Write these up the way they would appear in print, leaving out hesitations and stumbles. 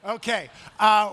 Okay,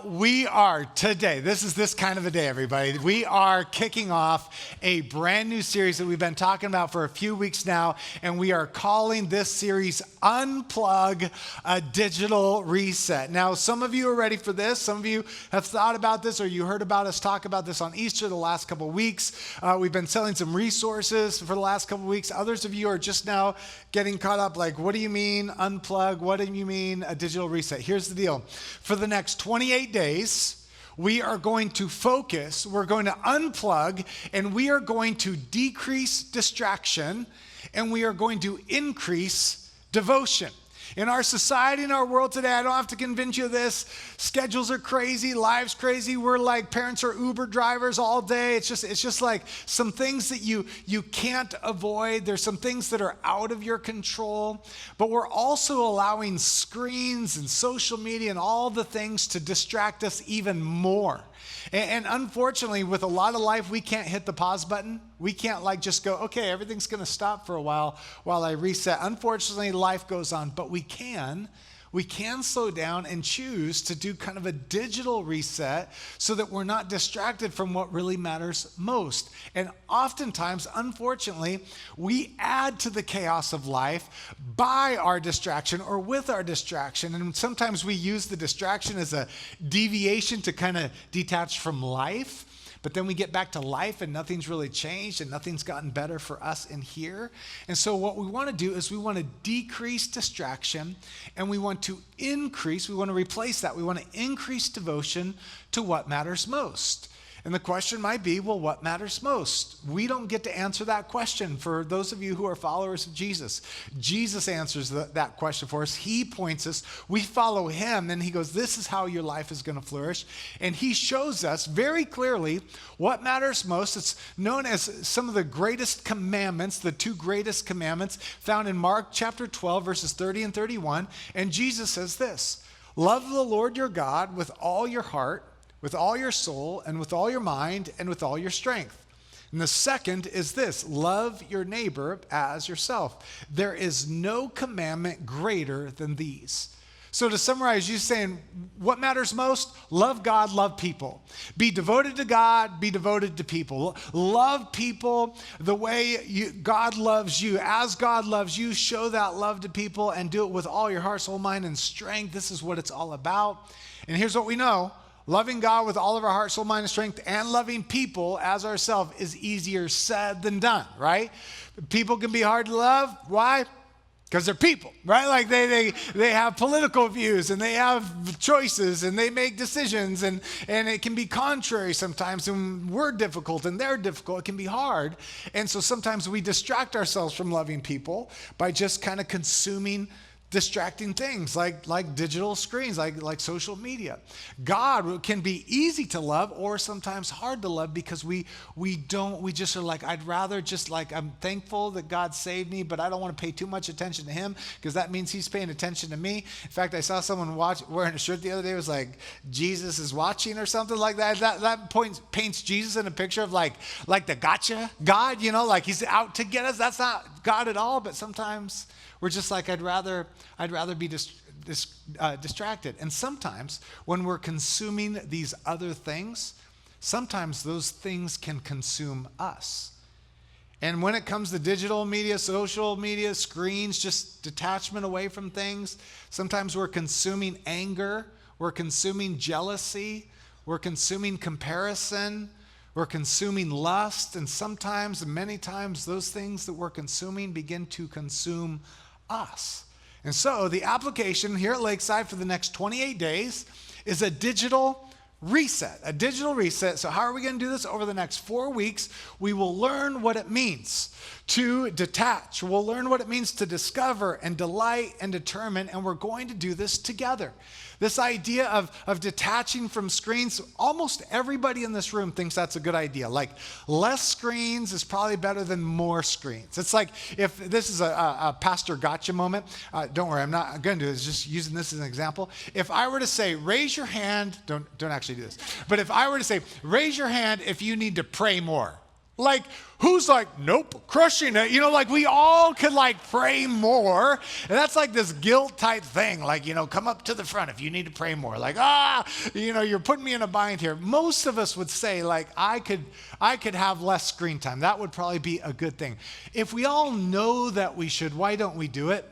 we are today, this is this kind of a day, everybody. We are kicking off a brand new series that we've been talking about for a few weeks now, and we are calling this series Unplug, a Digital Reset. Now, some of you are ready for this. Some of you have thought about this, or you heard about us talk about this on Easter the last couple of weeks. We've been selling some resources for the last couple of weeks. Others of you are just now getting caught up, like, what do you mean unplug? What do you mean a digital reset? Here's the deal. For the next 28 days, we are going to focus, we're going to unplug, and we are going to decrease distraction, and we are going to increase devotion. In our society, in our world today, I don't have to convince you of this. Schedules are crazy, life's crazy. We're like, parents are Uber drivers all day. It's just like some things that you can't avoid. There's some things that are out of your control. But we're also allowing screens and social media and all the things to distract us even more. And unfortunately, with a lot of life, we can't hit the pause button. We can't just go, okay, everything's going to stop for a while I reset. Unfortunately, life goes on, but we can slow down and choose to do kind of a digital reset so that we're not distracted from what really matters most. And oftentimes, unfortunately, we add to the chaos of life by our distraction or with our distraction. And sometimes we use the distraction as a deviation to kind of detach from life. But then we get back to life and nothing's really changed and nothing's gotten better for us in here. And so what we want to do is we want to decrease distraction and we want to replace that. We want to increase devotion to what matters most. And the question might be, well, what matters most? We don't get to answer that question for those of you who are followers of Jesus. Jesus answers that question for us. He points us. We follow him, and he goes, this is how your life is going to flourish. And he shows us very clearly what matters most. It's known as some of the greatest commandments, the two greatest commandments found in Mark chapter 12, verses 30 and 31. And Jesus says this, love the Lord your God with all your heart, with all your soul, and with all your mind, and with all your strength. And the second is this, love your neighbor as yourself. There is no commandment greater than these. So to summarize, you're saying, what matters most? Love God, love people. Be devoted to God, be devoted to people. Love people the way God loves you. As God loves you, show that love to people and do it with all your heart, soul, mind, and strength. This is what it's all about. And here's what we know. Loving God with all of our heart, soul, mind, and strength, and loving people as ourselves is easier said than done, right? People can be hard to love. Why? Because they're people, right? Like they have political views and they have choices and they make decisions and it can be contrary sometimes, and we're difficult and they're difficult. It can be hard. And so sometimes we distract ourselves from loving people by just kind of consuming distracting things like digital screens, like social media. God can be easy to love or sometimes hard to love because we just are like, I'd rather just I'm thankful that God saved me, but I don't want to pay too much attention to him because that means he's paying attention to me. In fact, I saw someone wearing a shirt the other day. It was like, Jesus is watching or something like that. That paints Jesus in a picture of like the gotcha God, like he's out to get us. That's not God at all, but sometimes we're just like, I'd rather be distracted. And sometimes when we're consuming these other things, sometimes those things can consume us. And when it comes to digital media, social media, screens, just detachment away from things, sometimes we're consuming anger, we're consuming jealousy, we're consuming comparison, we're consuming lust, and sometimes, and many times, those things that we're consuming begin to consume us. And so the application here at Lakeside for the next 28 days is a digital reset. A digital reset. So how are we going to do this? Over the next 4 weeks, we will learn what it means to detach. We'll learn what it means to discover and delight and determine, and we're going to do this together. This idea of detaching from screens, almost everybody in this room thinks that's a good idea. Like less screens is probably better than more screens. It's like, if this is a pastor gotcha moment, don't worry, I'm not going to do this, just using this as an example. If I were to say, raise your hand, don't actually do this, but if I were to say, raise your hand if you need to pray more. Like, who's like, nope, crushing it? Like we all could like pray more. And that's like this guilt type thing. Like, come up to the front if you need to pray more. Like, you're putting me in a bind here. Most of us would say like, I could have less screen time. That would probably be a good thing. If we all know that we should, why don't we do it?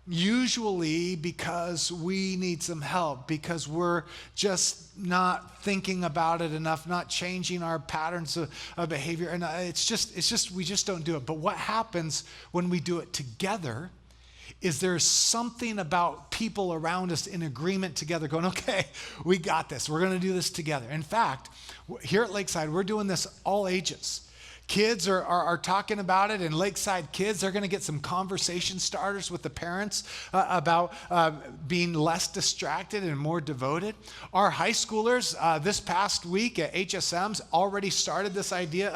Usually because we need some help, because we're just not thinking about it enough, not changing our patterns of behavior. And we just don't do it. But what happens when we do it together is there's something about people around us in agreement together going, okay, we got this. We're going to do this together. In fact, here at Lakeside, we're doing this all ages. Kids are talking about it, and Lakeside kids, they're going to get some conversation starters with the parents about being less distracted and more devoted. Our high schoolers this past week at HSM's already started this idea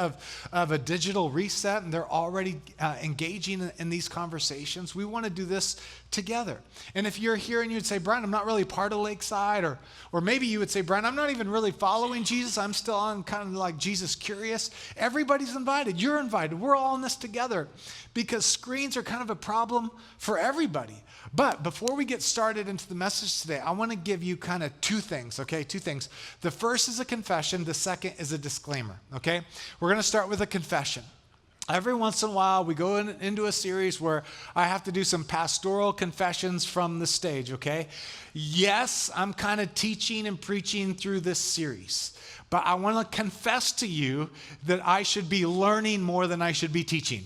of a digital reset, and they're already engaging in these conversations. We want to do this together. And if you're here and you'd say, Brian, I'm not really part of Lakeside, or maybe you would say, Brian, I'm not even really following Jesus. I'm still on kind of like Jesus curious. Everybody's invited. You're invited. We're all in this together because screens are kind of a problem for everybody. But before we get started into the message today, I want to give you kind of two things, okay? Two things. The first is a confession. The second is a disclaimer, okay? We're going to start with a confession. Every once in a while, we go into a series where I have to do some pastoral confessions from the stage, okay? Yes, I'm kind of teaching and preaching through this series, but I want to confess to you that I should be learning more than I should be teaching.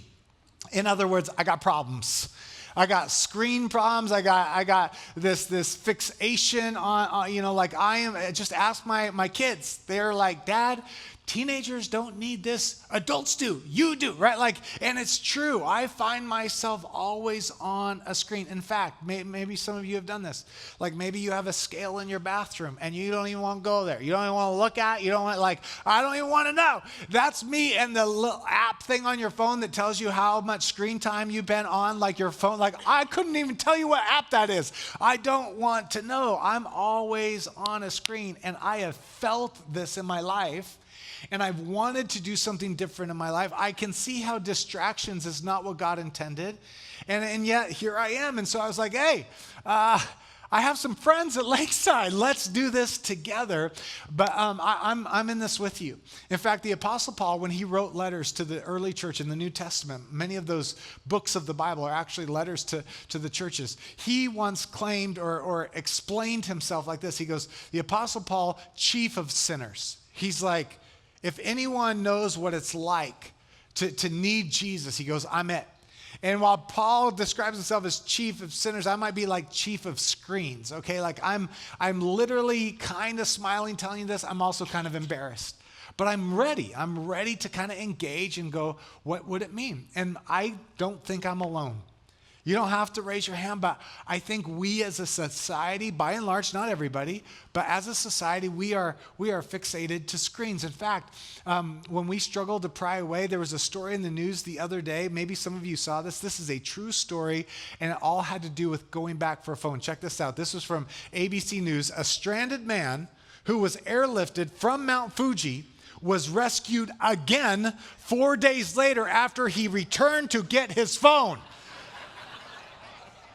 In other words, I got problems. I got screen problems. I got this fixation on like I am. Just ask my kids. They're like, Dad, teenagers don't need this. Adults do. You do, right? Like, and it's true. I find myself always on a screen. In fact, maybe some of you have done this. Like maybe you have a scale in your bathroom and you don't even want to go there. You don't even want to look at it. You don't want I don't even want to know. That's me. And the little app thing on your phone that tells you how much screen time you've been on, like your phone. Like I couldn't even tell you what app that is. I don't want to know. I'm always on a screen, and I have felt this in my life. And I've wanted to do something different in my life. I can see how distractions is not what God intended. And yet here I am. And so I was like, hey, I have some friends at Lakeside. Let's do this together. But I'm in this with you. In fact, the Apostle Paul, when he wrote letters to the early church in the New Testament, many of those books of the Bible are actually letters to the churches. He once claimed or explained himself like this. He goes, the Apostle Paul, chief of sinners. He's like, if anyone knows what it's like to need Jesus, he goes, I'm it. And while Paul describes himself as chief of sinners, I might be like chief of screens, okay? Like I'm literally kind of smiling telling you this. I'm also kind of embarrassed. But I'm ready. I'm ready to kind of engage and go, what would it mean? And I don't think I'm alone. You don't have to raise your hand, but I think we as a society, by and large, not everybody, but as a society, we are fixated to screens. In fact, when we struggled to pry away, there was a story in the news the other day. Maybe some of you saw this. This is a true story, and it all had to do with going back for a phone. Check this out. This was from ABC News. A stranded man who was airlifted from Mount Fuji was rescued again 4 days later after he returned to get his phone.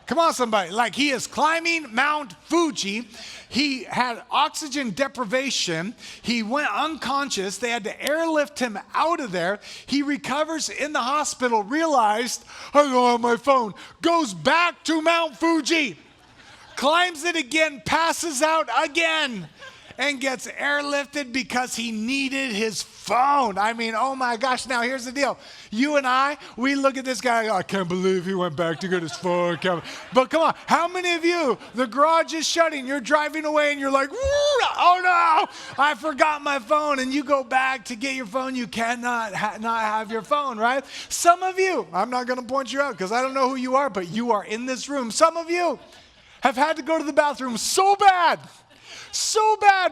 Come on, somebody. Like he is climbing Mount Fuji. He had oxygen deprivation. He went unconscious. They had to airlift him out of there. He recovers in the hospital, realized, I don't have my phone, goes back to Mount Fuji, climbs it again, passes out again, and gets airlifted because he needed his phone. I mean, oh my gosh. Now here's the deal. You and I, we look at this guy, I can't believe he went back to get his phone. But come on, how many of you, the garage is shutting, you're driving away and you're like, oh no, I forgot my phone. And you go back to get your phone, you cannot not have your phone, right? Some of you, I'm not going to point you out because I don't know who you are, but you are in this room. Some of you have had to go to the bathroom so bad,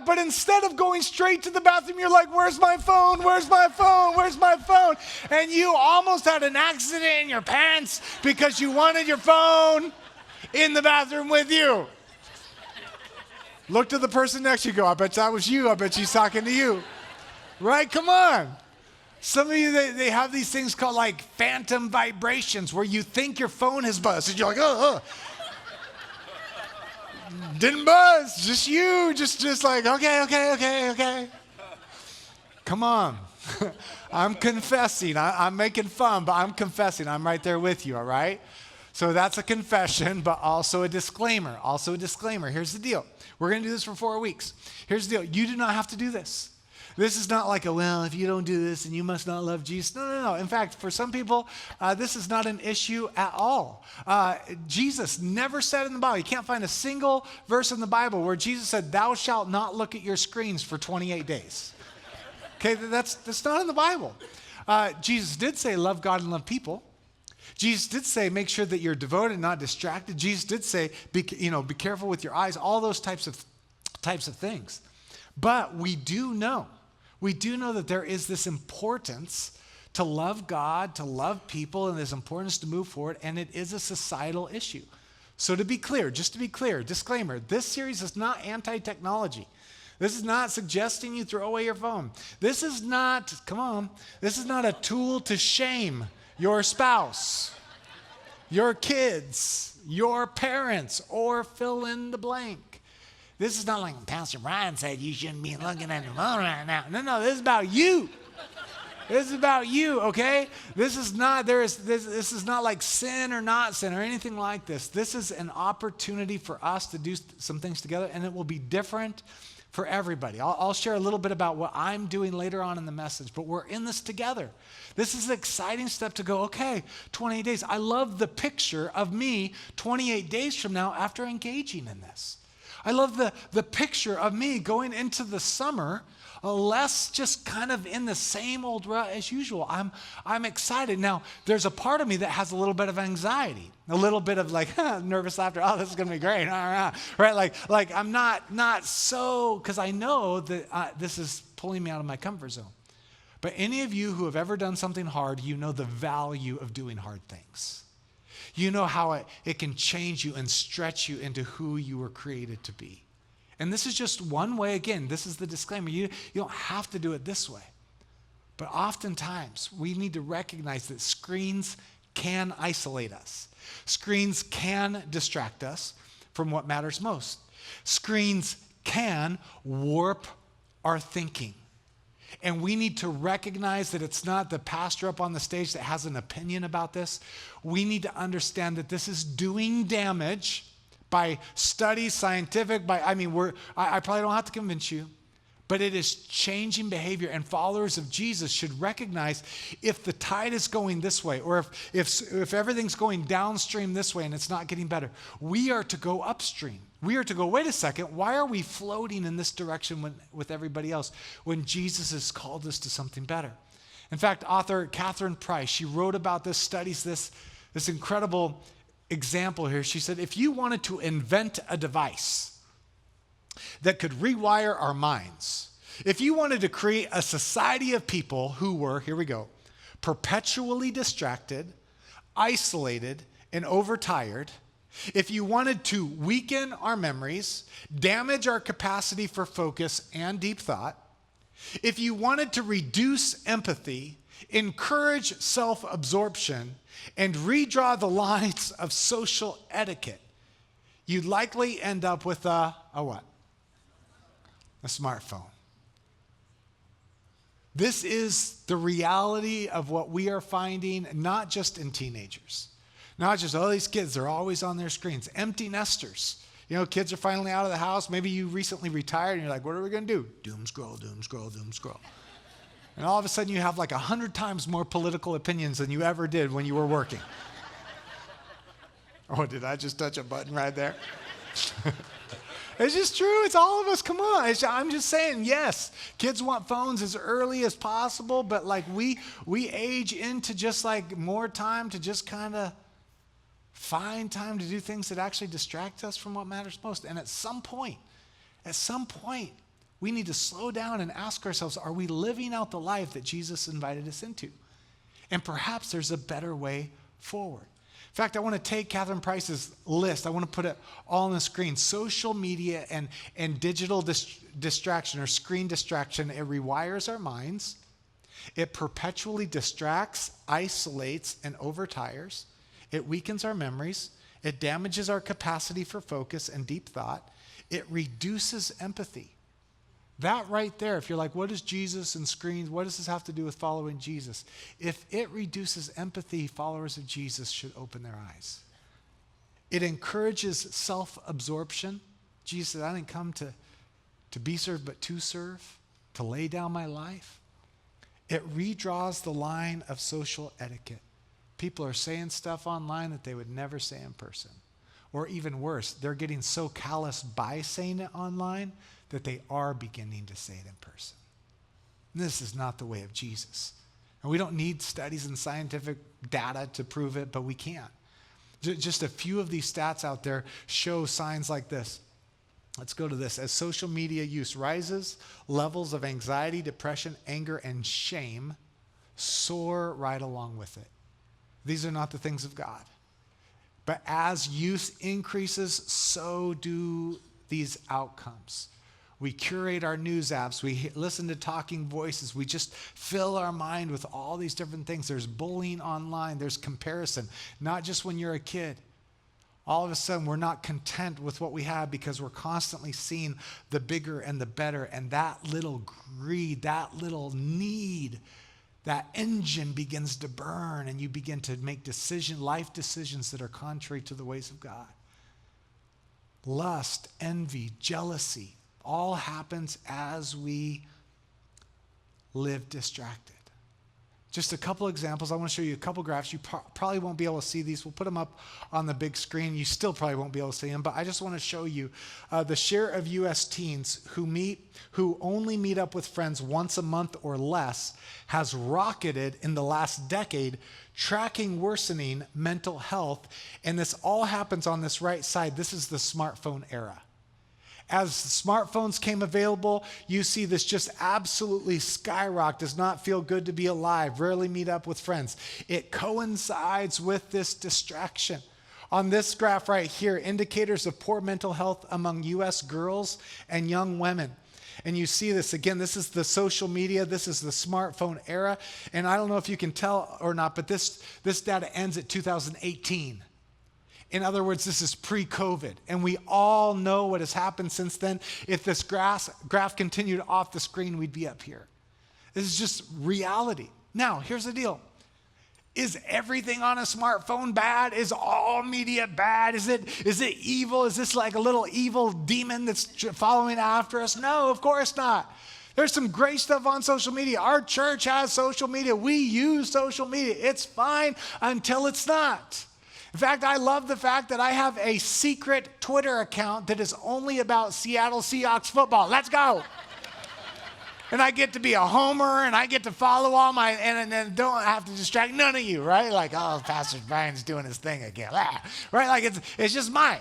but instead of going straight to the bathroom, you're like, where's my phone? Where's my phone? Where's my phone? And you almost had an accident in your pants because you wanted your phone in the bathroom with you. Look to the person next to you, go, I bet that was you. I bet she's talking to you. Right? Come on. Some of you, they have these things called like phantom vibrations where you think your phone has buzzed. And you're like, oh. Didn't buzz, just you, just like, okay. Come on. I'm confessing. I'm making fun, but I'm confessing. I'm right there with you, all right? So that's a confession, but also a disclaimer. Here's the deal. We're going to do this for 4 weeks. Here's the deal. You do not have to do this. This is not like well, if you don't do this, then you must not love Jesus. No. In fact, for some people, this is not an issue at all. Jesus never said in the Bible, you can't find a single verse in the Bible where Jesus said, thou shalt not look at your screens for 28 days. Okay, that's not in the Bible. Jesus did say, love God and love people. Jesus did say, make sure that you're devoted, not distracted. Jesus did say, be careful with your eyes, all those types of things. But we do know that there is this importance to love God, to love people, and this importance to move forward, and it is a societal issue. So just to be clear, disclaimer, this series is not anti-technology. This is not suggesting you throw away your phone. This is not a tool to shame your spouse, your kids, your parents, or fill in the blank. This is not like Pastor Brian said you shouldn't be looking at the phone right now. No, this is about you. This is about you, okay? This is not like sin or not sin or anything like this. This is an opportunity for us to do some things together, and it will be different for everybody. I'll share a little bit about what I'm doing later on in the message, but we're in this together. This is an exciting step to go, okay, 28 days. I love the picture of me 28 days from now after engaging in this. I love the picture of me going into the summer less just kind of in the same old rut as usual. I'm excited. Now, there's a part of me that has a little bit of anxiety, a little bit of like nervous laughter. Oh, this is going to be great. Right? Like I'm not so, because I know that this is pulling me out of my comfort zone. But any of you who have ever done something hard, you know the value of doing hard things. You know how it can change you and stretch you into who you were created to be. And this is just one way. Again, this is the disclaimer. You don't have to do it this way. But oftentimes, we need to recognize that screens can isolate us. Screens can distract us from what matters most. Screens can warp our thinking. And we need to recognize that it's not the pastor up on the stage that has an opinion about this. We need to understand that this is doing damage by studies, scientific, I probably don't have to convince you, but it is changing behavior, and followers of Jesus should recognize if the tide is going this way, or if everything's going downstream this way and it's not getting better, we are to go upstream. We are to go, wait a second, why are we floating in this direction with everybody else when Jesus has called us to something better? In fact, author Catherine Price, she wrote about this, studies this incredible example here. She said, if you wanted to invent a device that could rewire our minds, if you wanted to create a society of people who were, here we go, perpetually distracted, isolated, and overtired, if you wanted to weaken our memories, damage our capacity for focus and deep thought, if you wanted to reduce empathy, encourage self-absorption, and redraw the lines of social etiquette, you'd likely end up with a what? A smartphone. This is the reality of what we are finding, not just in teenagers. Not just, these kids, they're always on their screens. Empty nesters. Kids are finally out of the house. Maybe you recently retired and you're like, what are we going to do? Doom scroll, doom scroll, doom scroll. And all of a sudden you have like 100 times more political opinions than you ever did when you were working. Oh, did I just touch a button right there? It's just true. It's all of us. Come on. I'm just saying, yes, kids want phones as early as possible, but like we age into just like more time to just kind of find time to do things that actually distract us from what matters most. And at some point, we need to slow down and ask ourselves, are we living out the life that Jesus invited us into? And perhaps there's a better way forward. In fact, I want to take Catherine Price's list. I want to put it all on the screen. Social media and digital distraction or screen distraction, it rewires our minds. It perpetually distracts, isolates, and overtires. It weakens our memories. It damages our capacity for focus and deep thought. It reduces empathy. That right there, if you're like, what is Jesus and screens? What does this have to do with following Jesus? If it reduces empathy, followers of Jesus should open their eyes. It encourages self-absorption. Jesus said, I didn't come to be served, but to serve, to lay down my life. It redraws the line of social etiquette. People are saying stuff online that they would never say in person. Or even worse, they're getting so callous by saying it online that they are beginning to say it in person. And this is not the way of Jesus. And we don't need studies and scientific data to prove it, but we can. Just a few of these stats out there show signs like this. Let's go to this. As social media use rises, levels of anxiety, depression, anger, and shame soar right along with it. These are not the things of God. But as use increases, so do these outcomes. We curate our news apps. We listen to talking voices. We just fill our mind with all these different things. There's bullying online. There's comparison, not just when you're a kid. All of a sudden, we're not content with what we have because we're constantly seeing the bigger and the better. And that little greed, that little need, that engine begins to burn, and you begin to make life decisions that are contrary to the ways of God. Lust, envy, jealousy, all happens as we live distracted. Just a couple examples. I want to show you a couple graphs. You probably won't be able to see these. We'll put them up on the big screen. You still probably won't be able to see them, but I just want to show you the share of U.S. teens who only meet up with friends once a month or less has rocketed in the last decade, tracking worsening mental health. And this all happens on this right side. This is the smartphone era. As smartphones came available, you see this just absolutely skyrocket. Does not feel good to be alive. Rarely meet up with friends. It coincides with this distraction. On this graph right here, indicators of poor mental health among U.S. girls and young women. And you see this again. This is the social media. This is the smartphone era. And I don't know if you can tell or not, but this data ends at 2018. In other words, this is pre-COVID, and we all know what has happened since then. If this graph continued off the screen, we'd be up here. This is just reality. Now, here's the deal. Is everything on a smartphone bad? Is all media bad? Is it evil? Is this like a little evil demon that's following after us? No, of course not. There's some great stuff on social media. Our church has social media. We use social media. It's fine until it's not. In fact, I love the fact that I have a secret Twitter account that is only about Seattle Seahawks football. Let's go. And I get to be a homer, and I get to follow all my, and don't have to distract none of you, right? Like, oh, Pastor Brian's doing his thing again, right? Like, it's just mine.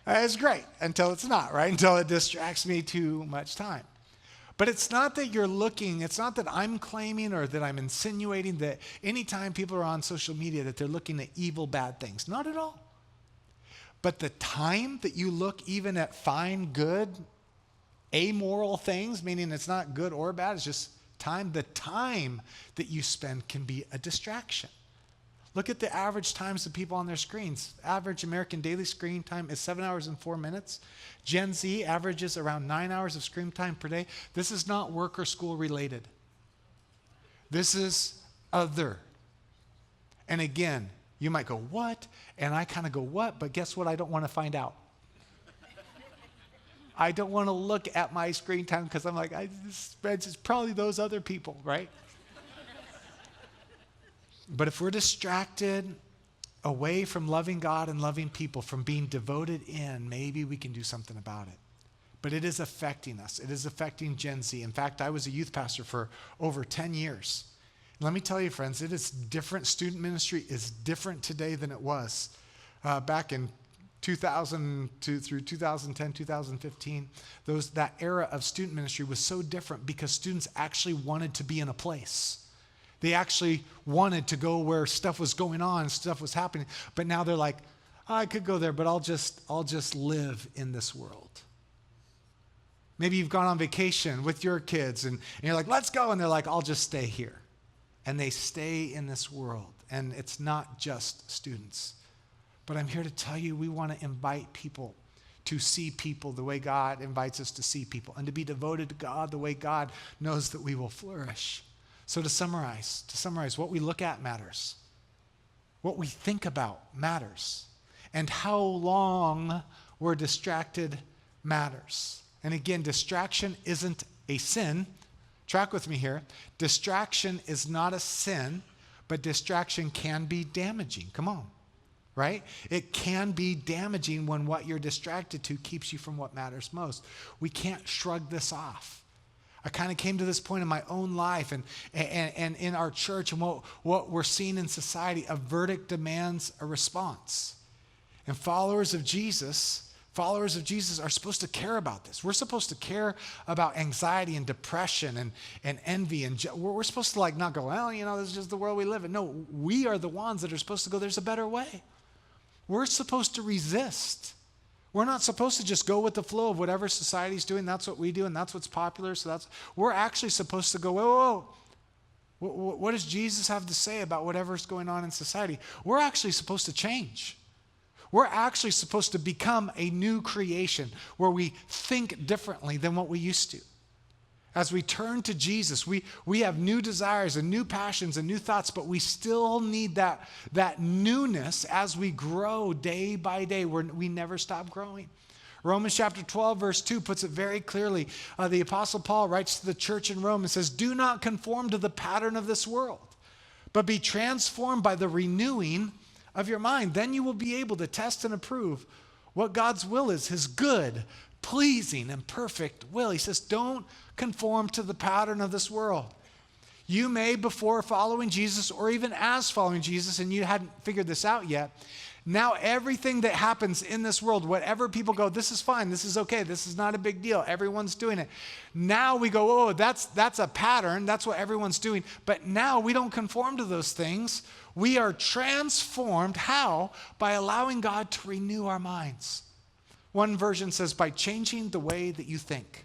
It's great until it's not, right? Until it distracts me too much time. But it's not that you're looking, it's not that I'm claiming or that I'm insinuating that anytime people are on social media that they're looking at evil, bad things. Not at all. But the time that you look even at fine, good, amoral things, meaning it's not good or bad, it's just time, the time that you spend can be a distraction. Look at the average times of people on their screens. Average American daily screen time is 7 hours and 4 minutes. Gen Z averages around 9 hours of screen time per day. This is not work or school related. This is other. And again, you might go, what? And I kind of go, what? But guess what? I don't want to find out. I don't want to look at my screen time because I'm like, it's probably those other people, right? But if we're distracted away from loving God and loving people, from being devoted in, maybe we can do something about it. But it is affecting us. It is affecting Gen Z. In fact, I was a youth pastor for over 10 years. And let me tell you, friends, it is different. Student ministry is different today than it was back in 2000 through 2010, 2015. That era of student ministry was so different because students actually wanted to be in a place. They actually wanted to go where stuff was going on, stuff was happening. But now they're like, oh, I could go there, but I'll just live in this world. Maybe you've gone on vacation with your kids and you're like, let's go. And they're like, I'll just stay here. and they stay in this world. And it's not just students. But I'm here to tell you, we want to invite people to see people the way God invites us to see people, and to be devoted to God the way God knows that we will flourish. So to summarize, what we look at matters. What we think about matters. And how long we're distracted matters. And again, distraction isn't a sin. Track with me here. Distraction is not a sin, but distraction can be damaging. Come on. Right? It can be damaging when what you're distracted to keeps you from what matters most. We can't shrug this off. I kind of came to this point in my own life and in our church and what we're seeing in society. A verdict demands a response. And followers of Jesus are supposed to care about this. We're supposed to care about anxiety and depression and envy. And we're supposed to not go, well, this is just the world we live in. No, we are the ones that are supposed to go, there's a better way. We're supposed to resist. We're not supposed to just go with the flow of whatever society's doing. That's what we do, and that's what's popular. We're actually supposed to go, whoa. What does Jesus have to say about whatever's going on in society? We're actually supposed to change. We're actually supposed to become a new creation where we think differently than what we used to. As we turn to Jesus, we have new desires and new passions and new thoughts, but we still need that newness as we grow day by day. We never stop growing. Romans chapter 12, verse 2 puts it very clearly. The Apostle Paul writes to the church in Rome and says, do not conform to the pattern of this world, but be transformed by the renewing of your mind. Then you will be able to test and approve what God's will is, his good, pleasing, and perfect will. He says, don't conform to the pattern of this world. You may, before following Jesus, or even as following Jesus, and you hadn't figured this out yet, now everything that happens in this world, whatever people go, this is fine, this is okay, this is not a big deal, everyone's doing it. Now we go, oh, that's a pattern, that's what everyone's doing. But now we don't conform to those things. We are transformed. How? By allowing God to renew our minds. One version says, by changing the way that you think.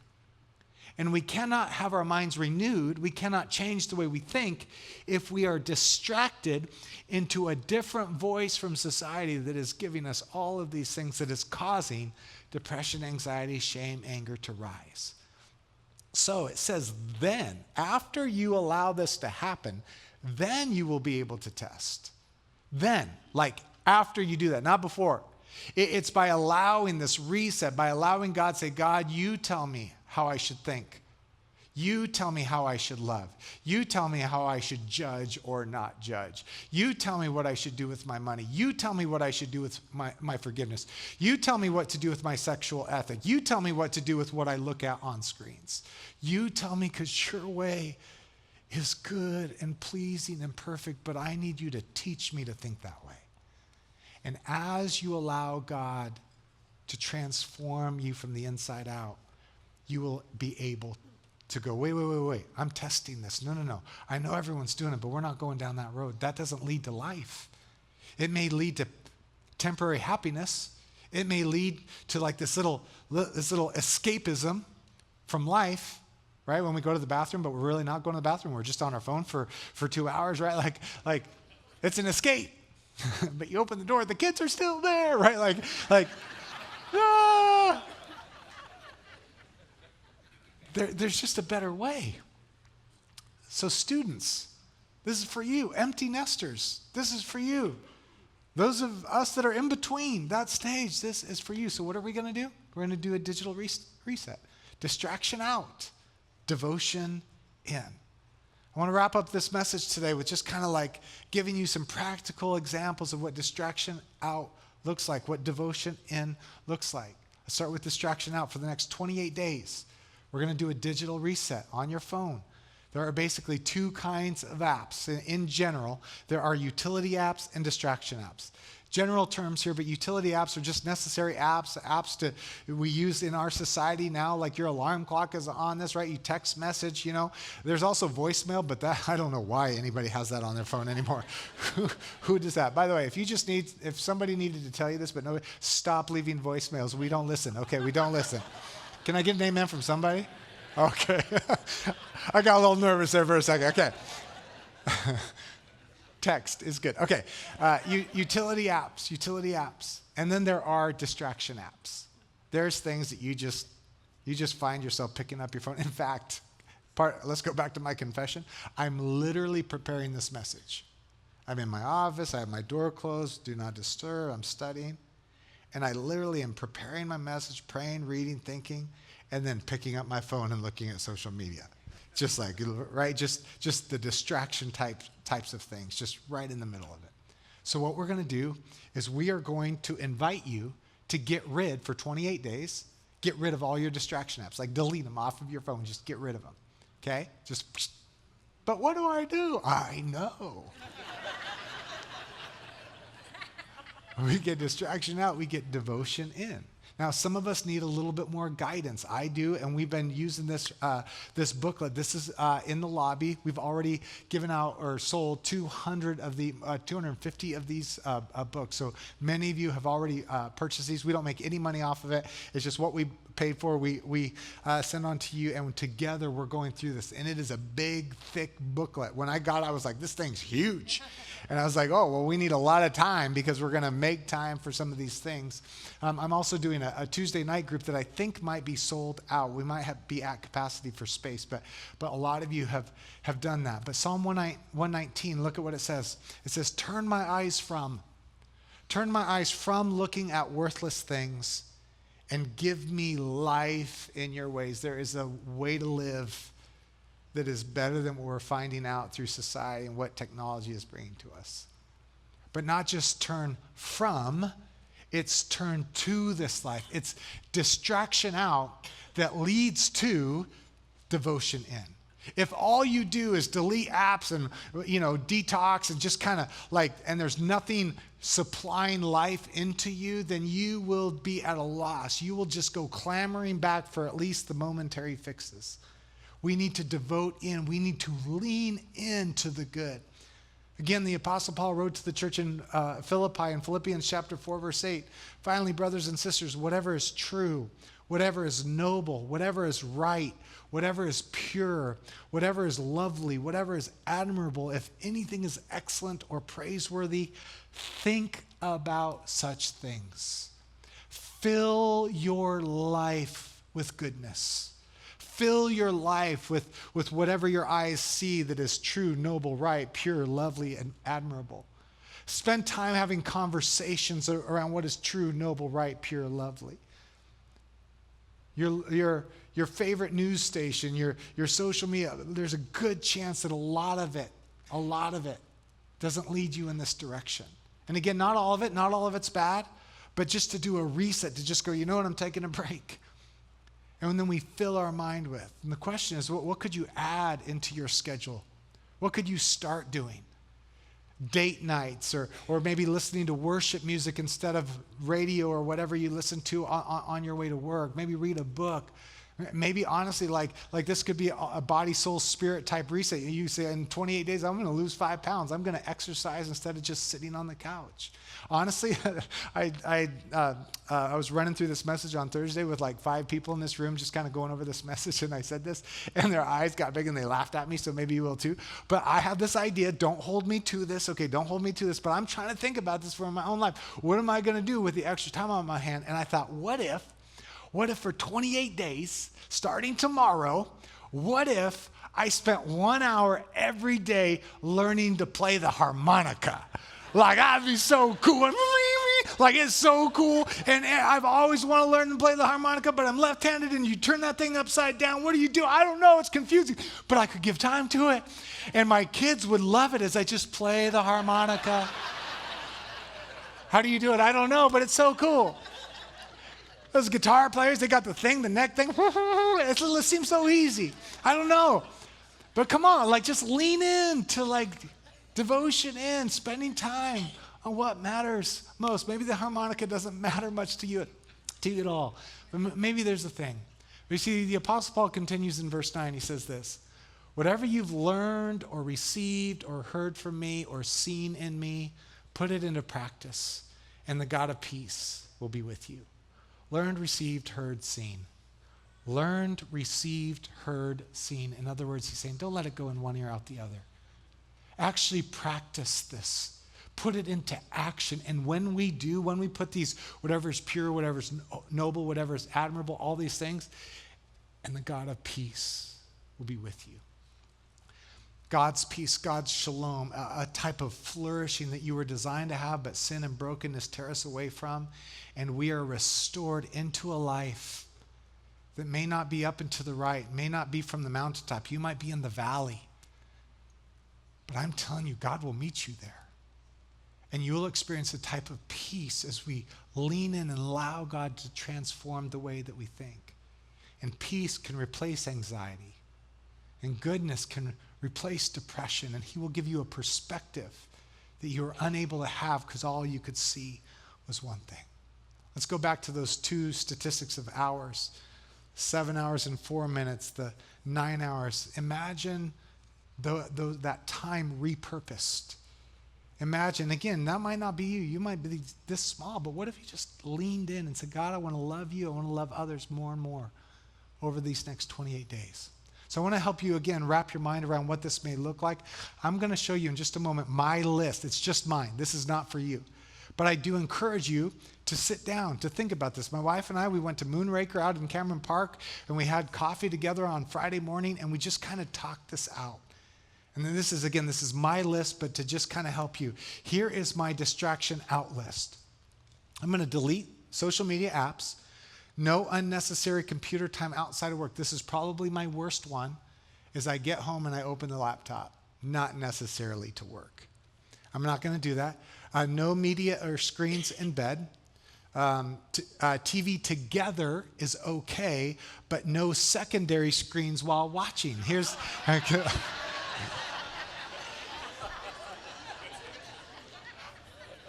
And we cannot have our minds renewed, we cannot change the way we think if we are distracted into a different voice from society that is giving us all of these things, that is causing depression, anxiety, shame, anger to rise. So it says, then, after you allow this to happen, then you will be able to test. Then, after you do that, not before. It's by allowing this reset, by allowing God to say, God, you tell me how I should think. You tell me how I should love. You tell me how I should judge or not judge. You tell me what I should do with my money. You tell me what I should do with my forgiveness. You tell me what to do with my sexual ethic. You tell me what to do with what I look at on screens. You tell me, because your way is good and pleasing and perfect, but I need you to teach me to think that way. And as you allow God transform you from the inside out, you will be able to go, wait, I'm testing this. No. I know everyone's doing it, but we're not going down that road. That doesn't lead to life. It may lead to temporary happiness. It may lead to like this little escapism from life, right? When we go to the bathroom, but we're really not going to the bathroom. We're just on our phone for 2 hours, right? Like it's an escape. But you open the door, the kids are still there, right? Ah! There's just a better way. So students, this is for you. Empty nesters, this is for you. Those of us that are in between that stage, this is for you. So what are we going to do? We're going to do a digital reset. Distraction out, devotion in. I want to wrap up this message today with just kind of like giving you some practical examples of what distraction out looks like, what devotion in looks like. Let's start with distraction out. For the next 28 days, we're going to do a digital reset on your phone. There are basically 2 kinds of apps. In general, there are utility apps and distraction apps. General terms here, but utility apps are just necessary apps we use in our society now, like your alarm clock is on this, right? You text message, There's also voicemail, but that I don't know why anybody has that on their phone anymore. Who does that? By the way, if somebody needed to tell you this, but no, stop leaving voicemails. We don't listen. Okay, we don't listen. Can I get an amen from somebody? Okay. I got a little nervous there for a second. Okay. Text is good. Okay. Utility apps. And then there are distraction apps. There's things that you just find yourself picking up your phone. In fact, let's go back to my confession. I'm literally preparing this message. I'm in my office. I have my door closed. Do not disturb. I'm studying. And I literally am preparing my message, praying, reading, thinking, and then picking up my phone and looking at social media. Just like, right? Just the distraction types of things, just right in the middle of it. So what we're going to do is we are going to invite you to get rid, for 28 days, get rid of all your distraction apps. Like delete them off of your phone. Just get rid of them. Okay? But what do? I know. We get distraction out, we get devotion in. Now, some of us need a little bit more guidance. I do, and we've been using this booklet. This is in the lobby. We've already given out or sold 250 of these books. So many of you have already purchased these. We don't make any money off of it. It's just what we paid for. We send on to you, and together we're going through this. And it is a big, thick booklet. When I got it, I was like, this thing's huge. And I was like, oh, well, we need a lot of time because we're going to make time for some of these things. I'm also doing a Tuesday night group that I think might be sold out. We might be at capacity for space, but a lot of you have done that. But Psalm 119, look at what it says. It says, turn my eyes from looking at worthless things and give me life in your ways. There is a way to live that is better than what we're finding out through society and what technology is bringing to us. But not just turn from, it's turn to this life. It's distraction out that leads to devotion in. If all you do is delete apps and, detox and just kind of and there's nothing supplying life into you, then you will be at a loss. You will just go clamoring back for at least the momentary fixes. We need to devote in. We need to lean into the good. Again, the Apostle Paul wrote to the church in Philippi in Philippians chapter 4, verse 8. Finally, brothers and sisters, whatever is true, whatever is noble, whatever is right, whatever is pure, whatever is lovely, whatever is admirable, if anything is excellent or praiseworthy, think about such things. Fill your life with goodness. Fill your life with whatever your eyes see that is true, noble, right, pure, lovely, and admirable. Spend time having conversations around what is true, noble, right, pure, lovely. Your favorite news station, your social media, there's a good chance that a lot of it doesn't lead you in this direction. And again, not all of it's bad, but just to do a reset, to just go, you know what, I'm taking a break. And then we fill our mind with. And the question is, what could you add into your schedule? What could you start doing? Date nights, or maybe listening to worship music instead of radio or whatever you listen to on your way to work. Maybe read a book. Maybe honestly, like this could be a body, soul, spirit type reset. You say, in 28 days, I'm going to lose 5 pounds. I'm going to exercise instead of just sitting on the couch. Honestly, I was running through this message on Thursday with 5 people in this room, just kind of going over this message, and I said this, and their eyes got big and they laughed at me, so maybe you will too. But I have this idea, don't hold me to this, okay, don't hold me to this, but I'm trying to think about this for my own life. What am I going to do with the extra time on my hand? And I thought, what if for 28 days, starting tomorrow, what if I spent 1 hour every day learning to play the harmonica? That'd be so cool. It's so cool. And I've always wanted to learn to play the harmonica, but I'm left-handed, and you turn that thing upside down. What do you do? I don't know. It's confusing. But I could give time to it. And my kids would love it as I just play the harmonica. How do you do it? I don't know, but it's so cool. Those guitar players, they got the neck thing. It seems so easy. I don't know. But come on, just lean in to devotion in, spending time on what matters most. Maybe the harmonica doesn't matter much to you at all. But maybe there's a thing. But you see, the Apostle Paul continues in verse 9. He says this, whatever you've learned or received or heard from me or seen in me, put it into practice, and the God of peace will be with you. Learned, received, heard, seen. Learned, received, heard, seen. In other words, he's saying, don't let it go in one ear, out the other. Actually practice this. Put it into action. And when we do, when we put these, whatever is pure, whatever is noble, whatever is admirable, all these things, and the God of peace will be with you. God's peace, God's shalom, a type of flourishing that you were designed to have, but sin and brokenness tear us away from. And we are restored into a life that may not be up and to the right, may not be from the mountaintop. You might be in the valley. But I'm telling you, God will meet you there. And you will experience a type of peace as we lean in and allow God to transform the way that we think. And peace can replace anxiety. And goodness can replace depression. And he will give you a perspective that you were unable to have because all you could see was one thing. Let's go back to those two statistics of hours. 7 hours and 4 minutes, the 9 hours. Imagine that time repurposed. Imagine, again, that might not be you. You might be this small, but what if you just leaned in and said, God, I want to love you. I want to love others more and more over these next 28 days. So I want to help you, again, wrap your mind around what this may look like. I'm going to show you in just a moment my list. It's just mine. This is not for you. But I do encourage you to sit down, to think about this. My wife and I, we went to Moonraker out in Cameron Park, and we had coffee together on Friday morning, and we just kind of talked this out. And then this is my list, but to just kind of help you. Here is my distraction out list. I'm going to delete social media apps. No unnecessary computer time outside of work. This is probably my worst one, is I get home and I open the laptop, not necessarily to work. I'm not going to do that. No media or screens in bed. TV together is okay, but no secondary screens while watching.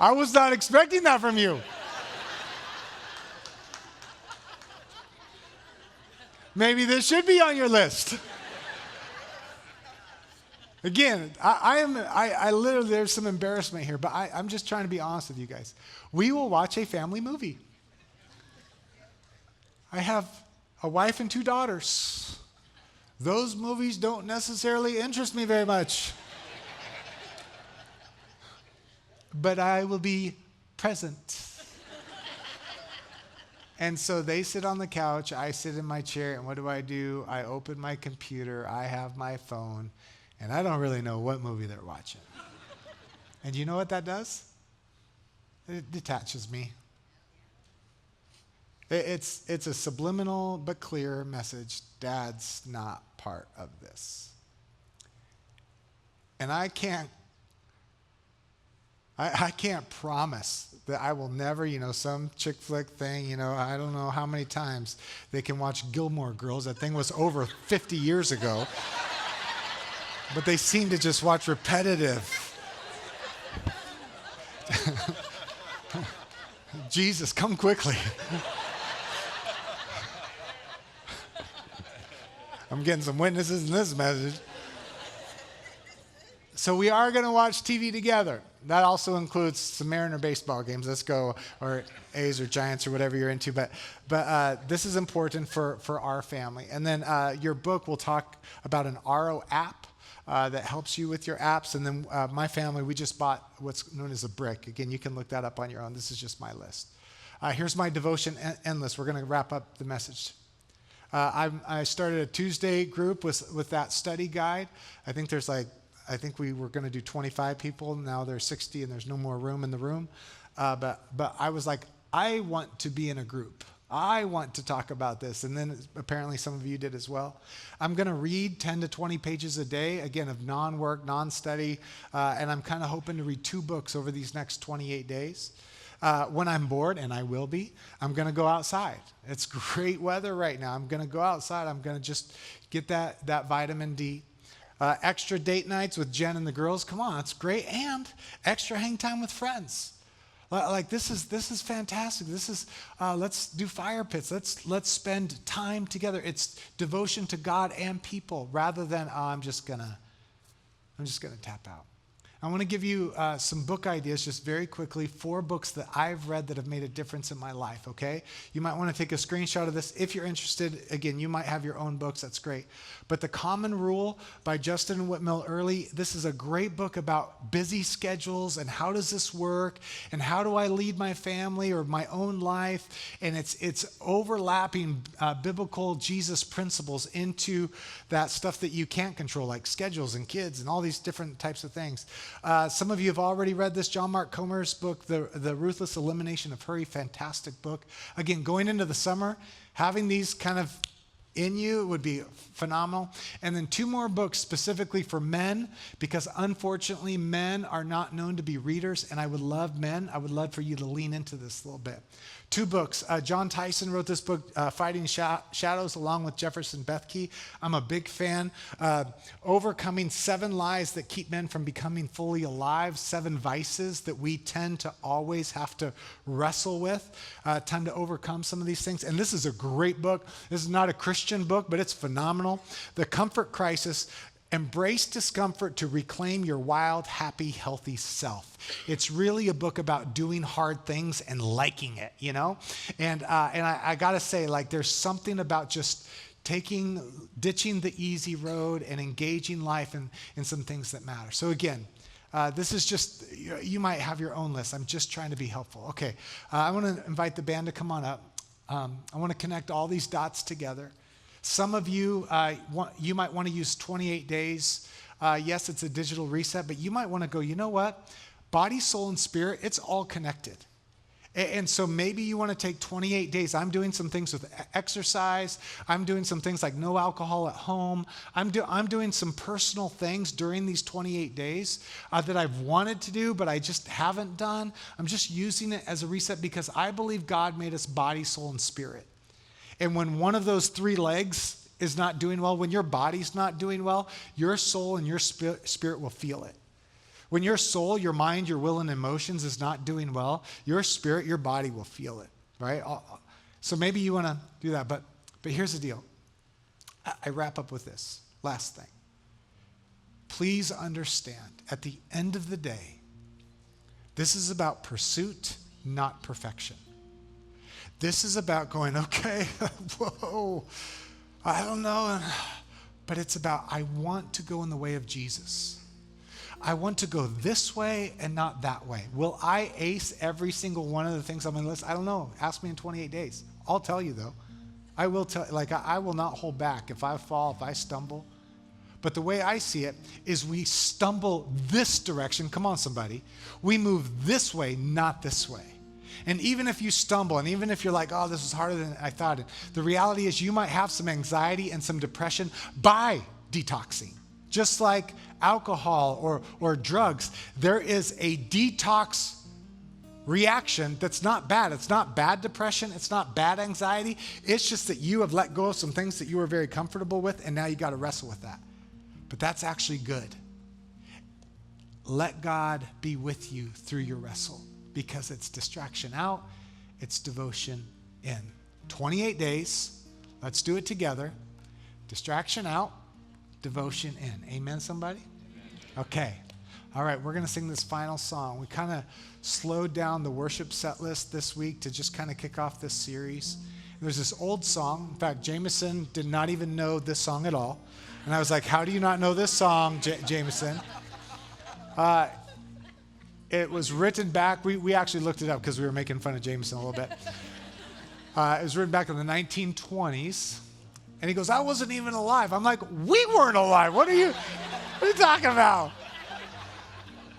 I was not expecting that from you. Maybe this should be on your list. Again, I literally, there's some embarrassment here, but I'm just trying to be honest with you guys. We will watch a family movie. I have a wife and 2 daughters. Those movies don't necessarily interest me very much. But I will be present. And so they sit on the couch, I sit in my chair, and what do? I open my computer, I have my phone, and I don't really know what movie they're watching. And you know what that does? It detaches me. It's a subliminal but clear message. Dad's not part of this. And I can't promise that I will never, some chick flick thing, I don't know how many times they can watch Gilmore Girls. That thing was over 50 years ago. But they seem to just watch repetitive. Jesus, come quickly. I'm getting some witnesses in this message. So we are going to watch TV together. That also includes some Mariner baseball games. Let's go, or A's or Giants or whatever you're into. But this is important for our family. And then your book will talk about an RO app that helps you with your apps. And then my family, we just bought what's known as a brick. Again, you can look that up on your own. This is just my list. Here's my devotion endless. We're going to wrap up the message. I started a Tuesday group with that study guide. I think we were going to do 25 people. Now there's 60 and there's no more room in the room. But I was like, I want to be in a group. I want to talk about this. And then apparently some of you did as well. I'm going to read 10 to 20 pages a day, again, of non-work, non-study. And I'm kind of hoping to read 2 books over these next 28 days. When I'm bored, and I will be, I'm going to go outside. It's great weather right now. I'm going to go outside. I'm going to just get that vitamin D. Extra date nights with Jen and the girls. Come on, it's great. And extra hang time with friends. Like this is fantastic. Let's do fire pits. Let's spend time together. It's devotion to God and people rather than I'm just gonna tap out. I want to give you some book ideas just very quickly, 4 books that I've read that have made a difference in my life, okay? You might want to take a screenshot of this. If you're interested, again, you might have your own books. That's great. But The Common Rule by Justin Whitmell Early, this is a great book about busy schedules and how does this work and how do I lead my family or my own life. And it's overlapping biblical Jesus principles into that stuff that you can't control, like schedules and kids and all these different types of things. Some of you have already read this, John Mark Comer's book, The Ruthless Elimination of Hurry. Fantastic book. Again, going into the summer, having these kind of in you would be phenomenal. And then 2 more books specifically for men, because unfortunately men are not known to be readers, and I would love for you to lean into this a little bit. 2 books. John Tyson wrote this book, Fighting Shadows, along with Jefferson Bethke. I'm a big fan. Overcoming 7 lies that keep men from becoming fully alive, 7 vices that we tend to always have to wrestle with. Time to overcome some of these things. And this is a great book. This is not a Christian book, but it's phenomenal. The Comfort Crisis. Embrace discomfort to reclaim your wild, happy, healthy self. It's really a book about doing hard things and liking it, you know? And I gotta say, like, there's something about just ditching the easy road and engaging life in some things that matter. So again, this is just, you might have your own list. I'm just trying to be helpful. Okay, I wanna invite the band to come on up. I wanna connect all these dots together. Some of you, you might want to use 28 days. Yes, it's a digital reset, but you might want to go, you know what? Body, soul, and spirit, it's all connected. And so maybe you want to take 28 days. I'm doing some things with exercise. I'm doing some things like no alcohol at home. I'm doing some personal things during these 28 days that I've wanted to do, but I just haven't done. I'm just using it as a reset because I believe God made us body, soul, and spirit. And when one of those 3 legs is not doing well, when your body's not doing well, your soul and your spirit will feel it. When your soul, your mind, your will, and emotions is not doing well, your spirit, your body will feel it, right? So maybe you want to do that, but here's the deal. I wrap up with this last thing. Please understand, at the end of the day, this is about pursuit, not perfection. This is about going, okay, whoa, I don't know. But it's about, I want to go in the way of Jesus. I want to go this way and not that way. Will I ace every single one of the things on my list? I don't know. Ask me in 28 days. I'll tell you though. I will tell, I will not hold back. If I fall, if I stumble. But the way I see it is we stumble this direction. Come on, somebody. We move this way, not this way. And even if you stumble, and even if you're like, oh, this is harder than I thought, the reality is you might have some anxiety and some depression by detoxing. Just like alcohol or drugs, there is a detox reaction that's not bad. It's not bad depression. It's not bad anxiety. It's just that you have let go of some things that you were very comfortable with, and now you got to wrestle with that. But that's actually good. Let God be with you through your wrestle. Because it's distraction out, it's devotion in. 28 days, let's do it together. Distraction out, devotion in. Amen, somebody? Amen. Okay. All right, we're going to sing this final song. We kind of slowed down the worship set list this week to just kind of kick off this series. There's this old song. In fact, Jameson did not even know this song at all. And I was like, how do you not know this song, Jameson? It was written back, we actually looked it up because we were making fun of Jameson a little bit. It was written back in the 1920s. And he goes, I wasn't even alive. I'm like, we weren't alive. What are you talking about?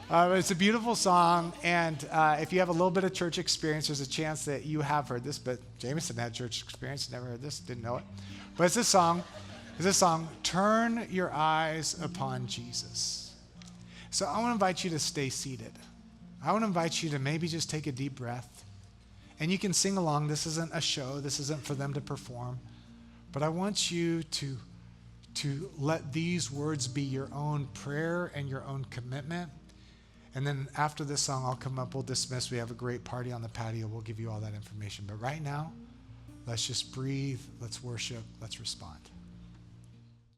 It's a beautiful song. And if you have a little bit of church experience, there's a chance that you have heard this. But Jameson had church experience, never heard this, didn't know it. But it's this song, Turn Your Eyes Upon Jesus. So I want to invite you to stay seated. I want to invite you to maybe just take a deep breath. And you can sing along. This isn't a show. This isn't for them to perform. But I want you to let these words be your own prayer and your own commitment. And then after this song, I'll come up. We'll dismiss. We have a great party on the patio. We'll give you all that information. But right now, let's just breathe. Let's worship. Let's respond.